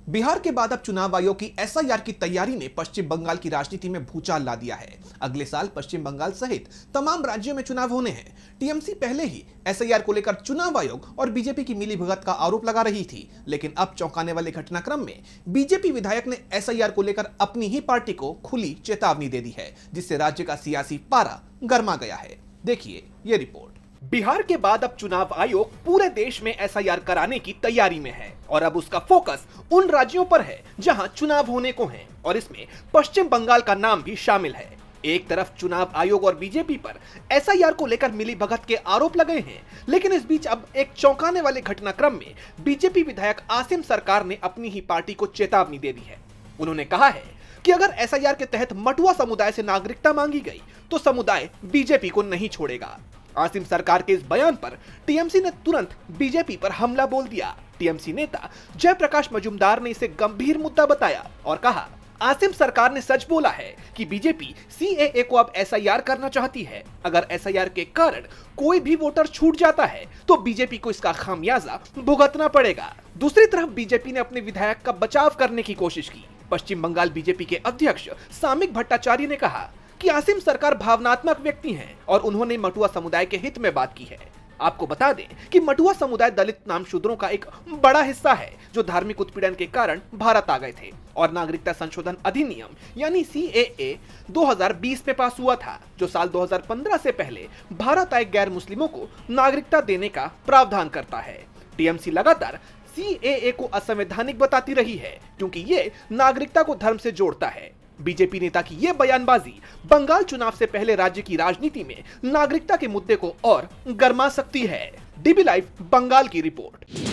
बिहार के बाद अब चुनाव आयोग की एसआईआर की तैयारी ने पश्चिम बंगाल की राजनीति में भूचाल ला दिया है। अगले साल पश्चिम बंगाल सहित तमाम राज्यों में चुनाव होने हैं। टीएमसी पहले ही एसआईआर को लेकर चुनाव आयोग और बीजेपी की मिलीभगत का आरोप लगा रही थी, लेकिन अब चौंकाने वाले घटनाक्रम में बीजेपी विधायक ने एसआईआर को लेकर अपनी ही पार्टी को खुली चेतावनी दे दी है, जिससे राज्य का सियासी पारा गर्मा गया है। देखिए ये रिपोर्ट। बिहार के बाद अब चुनाव आयोग पूरे देश में एसआईआर कराने की तैयारी में है और अब उसका फोकस उन राज्यों पर है जहां चुनाव होने को हैं और इसमें पश्चिम बंगाल का नाम भी शामिल है। एक तरफ चुनाव आयोग और बीजेपी पर एसआईआर को लेकर मिलीभगत के आरोप लगे हैं, लेकिन इस बीच अब एक चौंकाने वाले घटनाक्रम में बीजेपी विधायक आसिम सरकार ने अपनी ही पार्टी को चेतावनी दे दी है। उन्होंने कहा है कि अगर एसआईआर के तहत मटुआ समुदाय से नागरिकता मांगी गई तो समुदाय बीजेपी को नहीं छोड़ेगा। आसिम सरकार के इस बयान पर टीएमसी ने तुरंत बीजेपी पर हमला बोल दिया। टीएमसी नेता जयप्रकाश मजूमदार ने इसे गंभीर मुद्दा बताया और कहा, आसिम सरकार ने सच बोला है कि बीजेपी सीएए को अब एसआईआर करना चाहती है। अगर एसआईआर के कारण कोई भी वोटर छूट जाता है तो बीजेपी को इसका खामियाजा भुगतना पड़ेगा। दूसरी तरफ बीजेपी ने अपने विधायक का बचाव करने की कोशिश की। पश्चिम बंगाल बीजेपी के अध्यक्ष सामिक भट्टाचार्य ने कहा कि आसिम सरकार भावनात्मक व्यक्ति हैं और उन्होंने मटुआ समुदाय के हित में बात की है। आपको बता दें कि मटुआ समुदाय दलित नामशूद्रों का एक बड़ा हिस्सा है जो धार्मिक उत्पीड़न के कारण भारत आ गए थे और नागरिकता संशोधन अधिनियम यानी सीएए 2020 में पास हुआ था, जो साल 2015 से पहले भारत आए गैर मुस्लिमों को नागरिकता देने का प्रावधान करता है। टीएमसी लगातार सीएए को असंवैधानिक बताती रही है क्योंकि ये नागरिकता को धर्म से जोड़ता है। बीजेपी नेता की यह बयानबाजी बंगाल चुनाव से पहले राज्य की राजनीति में नागरिकता के मुद्दे को और गर्मा सकती है। डीबी लाइव बंगाल की रिपोर्ट।